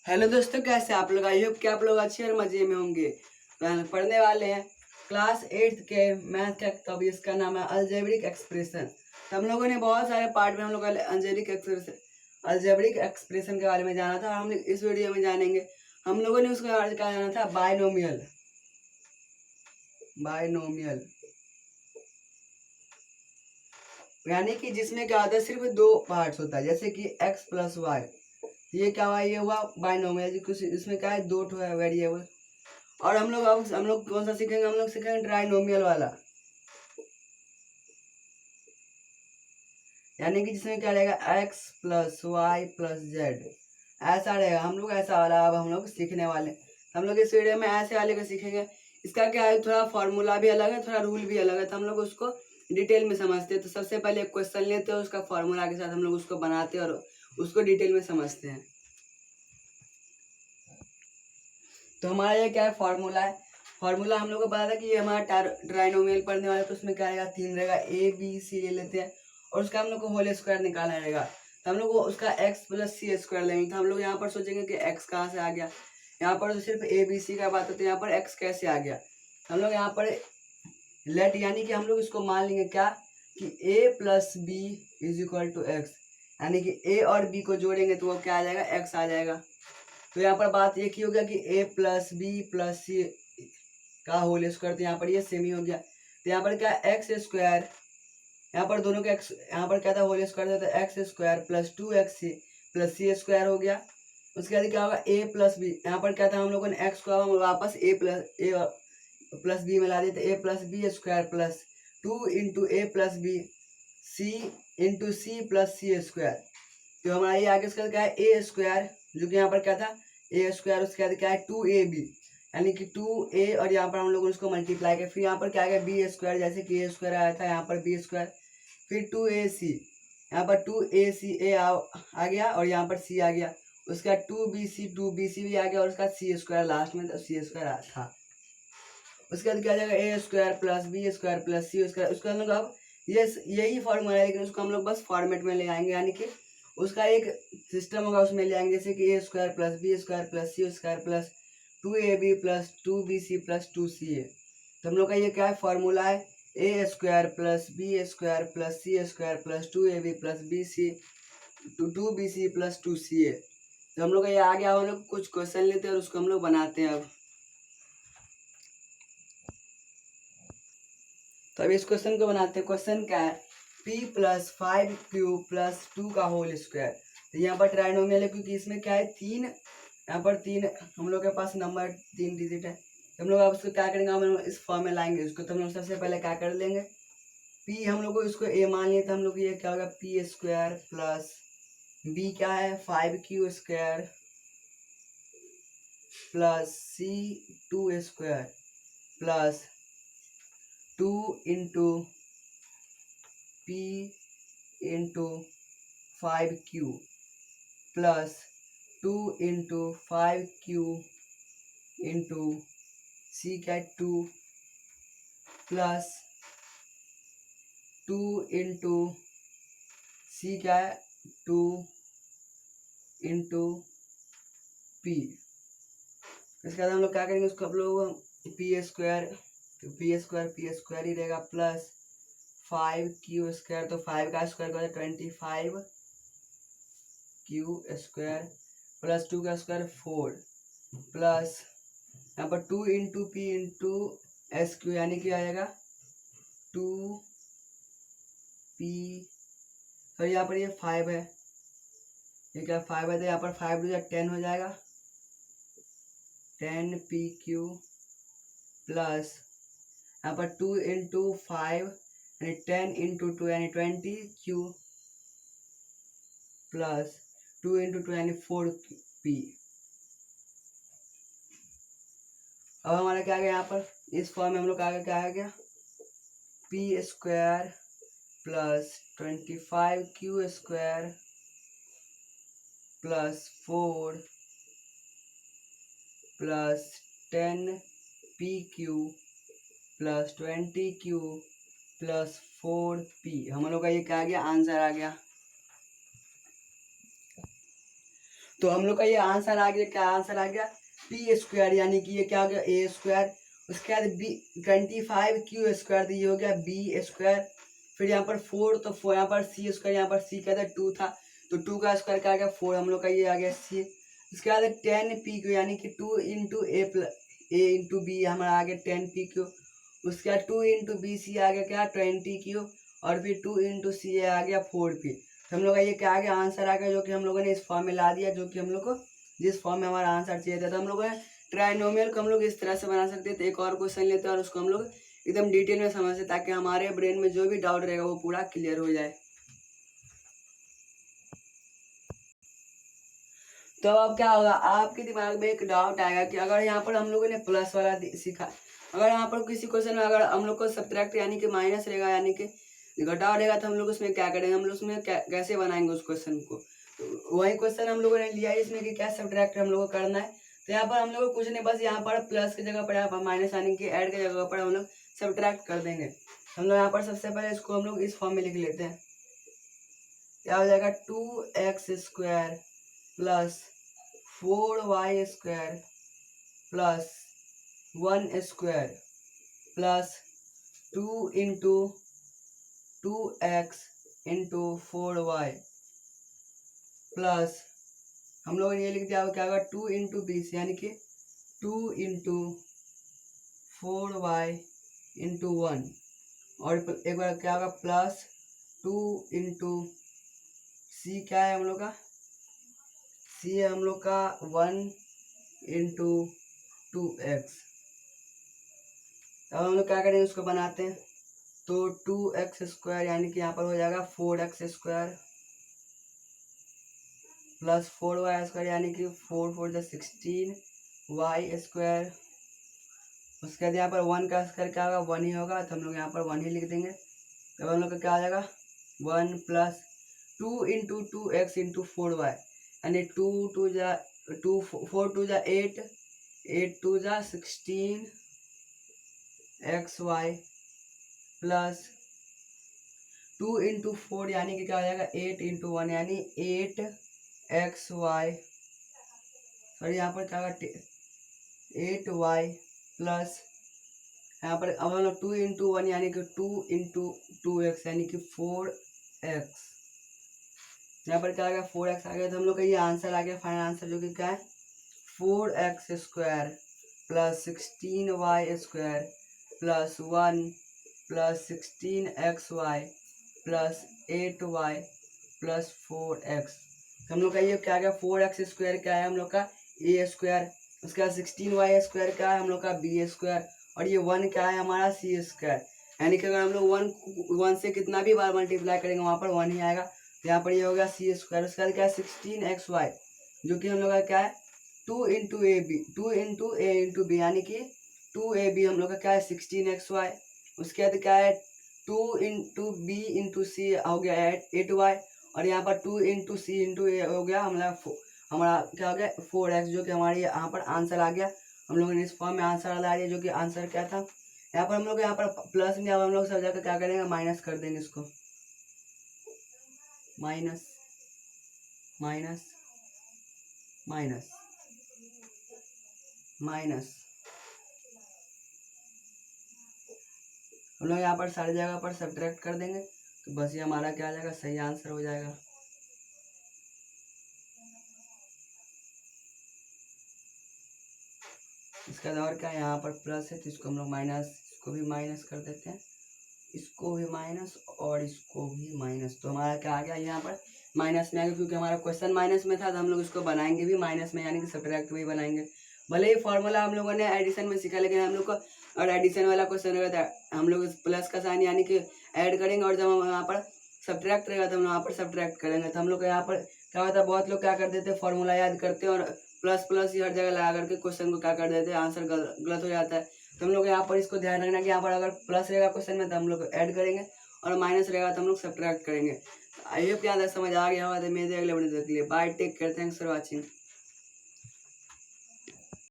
Hello दोस्तों, कैसे आप लोग? आई होप कि आप लोग अच्छे और मजे में होंगे। पढ़ने वाले हैं क्लास 8 के मैथ का टॉपिक, इसका नाम है अलजेब्रिक एक्सप्रेशन। तो हम लोगों ने बहुत सारे पार्ट में हम लोग अलजेब्रिक एक्सप्रेशन के बारे में जाना था। हम इस वीडियो में जानेंगे, हम लोगों ने उसका बारे में जाना था बायनोमियल। बायनोमियल यानी कि जिसमें क्या होता है, सिर्फ दो पार्ट्स होता है, जैसे कि एक्स प्लस वाई। ये क्या हुआ? ये हुआ बायनोमियल। कुछ इसमें क्या है, दो ठो है वेरिएबल। और हम लोग कौन सा सीखेंगे? हम लोग सीखेंगे ट्राइनोमियल वाला, यानी कि जिसमें क्या रहेगा, x plus y plus z, ऐसा रहेगा। हम लोग ऐसा वाला अब हम लोग सीखने वाले। हम लोग इस वीडियो में ऐसे वाले को सीखेंगे। इसका क्या है, थोड़ा फॉर्मूला भी अलग है, थोड़ा रूल भी अलग है, तो हम लोग उसको डिटेल में समझते हैं। तो सबसे पहले एक क्वेश्चन लेते हैं, उसका फॉर्मूला के साथ हम लोग उसको बनाते हैं और उसको डिटेल में समझते हैं। तो हमारा ये क्या है, फॉर्मूला है। फॉर्मूला हम लोग को पता था कि ये हमारा ट्राइनोमियल पढ़ने वाला है, तो उसमें क्या रहेगा, तीन रहेगा, ए बी सी ले लेते हैं और उसका हम लोग को होल स्क्वायर निकालना रहेगा। तो हम लोग को उसका एक्स प्लस सी स्क्वायर लेंगे। तो हम लोग यहाँ पर सोचेंगे कि एक्स कहाँ से आ गया। यहाँ पर तो सिर्फ ए बी सी का बात होती है, यहाँ पर एक्स कैसे आ गया। हम लोग यहाँ पर लेट यानी कि हम लोग इसको मान लेंगे क्या, कि A plus B is equal to X, यानी कि ए और बी को जोड़ेंगे तो वो क्या आ जाएगा, एक्स आ जाएगा। तो यहाँ पर बात एक ही हो गया कि ए प्लस बी प्लस सी का होल स्क्वायर, तो यहाँ पर ये सेम ही हो गया। तो यहाँ पर क्या, एक्स स्क्वायर, यहाँ पर दोनों का एक्स, यहाँ पर क्या था, होल स्क्वायर था, X square plus two X C plus C square हो गया। उसके बाद क्या होगा, ए प्लस बी, यहाँ पर क्या था, हम लोगों ने एक्स को हम वापस ए प्लस बी में ला दिए, तो A plus B square plus two into A plus B C into C plus C square. तो हमारा ये आगे उसका क्या है, ए स्क्वायर, जो कि यहाँ पर क्या था, ए स्क्वायर। उसके बाद क्या है, टू ए बी, यानी कि टू ए, और यहाँ पर हम लोग उसको मल्टीप्लाई किया। फिर यहाँ पर क्या आ गया, बी स्क्वायर, जैसे कि ए स्क्वायर आया था, यहाँ पर बी स्क्वायर। फिर टू ए सी, यहाँ पर टू ए सी ए आ गया, और यहाँ पर सी आ गया। उसका टू बी सी भी आ गया, और उसका सी स्क्वायर लास्ट में, तो सी स्क्वायर था। उसके बाद क्या आ जाएगा, A square plus B square plus C square. उसका हम लोग अब ये यही फॉर्मूला है, लेकिन उसको हम लोग बस फॉर्मेट में ले आएंगे, यानी कि उसका एक सिस्टम होगा, उसमें ले आएंगे, जैसे कि A square plus B square plus C square plus two A B plus two B C plus two C A. तो हम लोग का ये क्या है, फॉर्मूला है, A square plus B square plus C square plus two A B plus B C two B C plus two C A. तो हम लोग का ये आ गया। हम लोग कुछ क्वेश्चन लेते हैं और उसको हम लोग बनाते हैं अब। तो अब इस क्वेश्चन को बनाते हैं। क्वेश्चन क्या है, p plus five Q plus to का होल स्क्वायर। तो यहाँ पर ट्राइनोमियल है, क्योंकि इसमें क्या है, तीन, यहाँ पर तीन हम लोग के पास नंबर, तीन डिजिट है। तो हम लोग अब उसको क्या करेंगे, हम लोग इस फॉर्म में लाएंगे उसको। तो हम लोग सबसे पहले क्या कर लेंगे, p हम लोग को इसको a मान लिया, तो हम लोग ये क्या होगा, पी स्क्वायर प्लस b क्या है, five Q square plus C two square plus two into P into five Q plus two into five Q into C क्या है, two plus two into C क्या है, टू इंटू पी। इसके बाद हम लोग क्या करेंगे, उसको हम लोग पी स्क्वायर ही रहेगा, प्लस फाइव क्यू स्क्वायर, तो फाइव का स्क्वायर का 25 क्यू स्क्वायर प्लस टू का स्क्वायर 4 प्लस यहाँ पर to into P into S Q, यानी कि आ जाएगा टू पी। तो यहाँ पर ये 5 है, ये क्या 5 है, तो यहाँ पर 5 टू 10 हो जाएगा, 10 पी क्यू प्लस यहाँ पर टू इंटू फाइव यानी 10 इंटू टू यानी 20 Q plus two into two यानी 4 पी। अब हमारा क्या आ गया, यहाँ पर इस फॉर्म में हम लोग आगे क्या आ गया, P square plus 25 Q square plus 4 plus 10 P Q plus 20 Q plus 4 P. हम लोग का ये क्या आ गया, आंसर आ गया। तो हम लोग का ये आंसर आ गया, क्या आंसर आ गया, पी स्क्वायर, यानी कि ये क्या हो गया, ए स्क्वायर। उसके बाद बी 25 क्यू स्क्वायर, तो ये हो गया बी स्क्वायर। फिर यहाँ पर 4, तो 4 यहाँ पर सी स्क्वायर, यहाँ पर सी क्या था 2 था, तो 2 का स्क्वायर क्या आ गया 4, हम लोग का ये आ गया सी। उसके बाद 10 पी क्यू, यानी कि 2 इंटू ए इंटू बी हमारा आ गया 10 पी क्यू। उसके बाद 2 इंटू बी सी आ गया क्या 20 क्यू, और फिर 2 इंटू सी आ गया 4 पी। तो हम लोग का ये क्या आ गया, आंसर आ गया, जो कि हम लोगों ने इस फॉर्म में ला दिया, जो कि हम लोग को जिस फॉर्म में हमारा आंसर चाहिए था। तो हम लोग ट्राइनोमियल को हम लोग इस तरह से बना सकते थे। एक और क्वेश्चन लेते हैं और उसको हम लोग एकदम डिटेल में समझते, ताकि हमारे ब्रेन में जो भी डाउट रहेगा वो पूरा क्लियर हो जाए। तो अब क्या होगा, आपके दिमाग में एक डाउट आएगा कि अगर यहाँ पर हम लोगों ने प्लस वाला सीखा, अगर यहाँ पर किसी क्वेश्चन में अगर हम लोग को सब्ट्रैक्ट यानी कि माइनस रहेगा, यानी कि घटाव रहेगा, तो हम लोग उसमें क्या करेंगे, हम लोग उसमें कैसे बनाएंगे उस क्वेश्चन को। तो वही क्वेश्चन हम लोगों ने लिया है इसमें कि क्या सब्ट्रैक्ट हम लोग को करना है। तो यहाँ पर हम लोग को कुछ नहीं, बस यहाँ पर प्लस की जगह पर यहाँ पर माइनस यानी कि ऐड की जगह पर हम लोग सब्ट्रैक्ट कर देंगे। हम लोग यहाँ पर सबसे पहले इसको हम लोग इस फॉर्म में लिख लेते हैं। क्या हो जाएगा, 2x square plus 4y square plus 1 square plus 2 into 2x into 4y plus हम लोग ये लिख दिया, क्या होगा 2 इंटू बी सी, यानी कि 2 इंटू 4y इंटू 1, और एक बार क्या होगा प्लस 2 इंटू सी, क्या है हम लोग का सी है हम लोग का 1 इंटू 2x। अब हम लोग क्या करेंगे, उसको बनाते हैं। तो 2x स्क्वायर, यानी कि यहाँ पर हो जाएगा 4x square plus 4y square, यानी कि 4 4 जा 16y स्क्वायर। उसके बाद यहाँ पर 1 का स्क्वायर क्या होगा, 1 ही होगा, तो हम लोग यहाँ पर 1 ही लिख देंगे। तब हम लोग का क्या आ जाएगा 1 plus 2 into 2x into 4y, यानी 2 2 जा 2 4 2 जा 8 8 2 जा 16 xy प्लस 2 इंटू 4, यानी कि क्या हो जाएगा 8 इंटू 1, यानी 8xy, सॉरी यहाँ पर क्या होगा 8y प्लस यहाँ पर अब हम लोग 2 इंटू 1 यानी कि 2 इंटू 2x, यानी कि 4x। यहाँ पर क्या आ गया 4x आ गया, तो हम लोग का ये आंसर आ गया, फाइनल आंसर, जो कि क्या है 4x square plus 16y square plus 1 plus 16xy plus 8y plus 4x। हम लोग का ये क्या आ गया 4x स्क्वायर क्या है हम लोग का ए स्क्वायर, उसके बाद 16y स्क्वायर क्या है हम लोग का बी स्क्वायर, और ये 1 क्या है हमारा सी स्क्वायर। यानी कि अगर हम लोग 1 से कितना भी बार मल्टीप्लाई करेंगे वहाँ पर 1 ही आएगा। तो यहाँ पर ये हो गया सी स्क्वायर। उसके बाद क्या है 16xy, जो कि हम लोग का क्या है 2 into a b, 2 into a into b, यानी कि 2ab हम लोग का क्या है 16xy। उसके बाद क्या है 2 इंटू बी इंटू सी हो गया 8y, और यहाँ पर 2 इंटू सी इंटू ए हो गया हमारा क्या हो गया 4x, जो कि हमारे यहाँ पर आंसर आ गया। हम लोगों ने इस फॉर्म में आंसर ला दिया, जो कि आंसर क्या था यहाँ पर हम लोग यहाँ पर प्लस में, अब हम लोग सब जगह क्या करेंगे माइनस कर देंगे इसको, माइनस माइनस माइनस माइनस, हम लोग यहाँ पर सारी जगह पर सब्ट्रैक्ट कर देंगे, तो बस ये हमारा क्या आ जाएगा सही आंसर हो जाएगा। इसका और क्या यहाँ पर प्लस है, तो इसको हम लोग माइनस, इसको भी माइनस कर देते हैं, इसको भी माइनस और इसको भी माइनस। तो हमारा क्या आ गया यहाँ पर माइनस में आ गया, क्योंकि हमारा क्वेश्चन माइनस में था, तो हम लोग इसको बनाएंगे भी माइनस में, यानी कि सब्ट्रैक्ट भी बनाएंगे। भले ही फॉर्मूला हम लोगों ने एडिशन में सीखा, लेकिन हम लोग को और एडिशन वाला क्वेश्चन रहेगा तो हम लोग प्लस का साइन यानी कि ऐड करेंगे, और जब हम यहाँ पर सब्ट्रैक्ट रहेगा तो हम यहाँ पर सब्ट्रैक्ट करेंगे। तो हम लोग यहाँ पर क्या होता है, बहुत लोग क्या कर देते हैं फॉर्मूला याद करते हैं और प्लस प्लस ही हर जगह लगा करके क्वेश्चन को क्या कर देते हैं, आंसर गलत हो जाता है। तो हम लोग यहाँ पर इसको ध्यान रखना कि यहाँ पर अगर प्लस रहेगा क्वेश्चन में तो हम लोग ऐड करेंगे, और माइनस रहेगा तो हम लोग सब्ट्रैक्ट करेंगे। आई होप क्या समझ आ गया होगा। तो मेरे अगले वीडियो देख लिए, bye, take care, thanks for watching.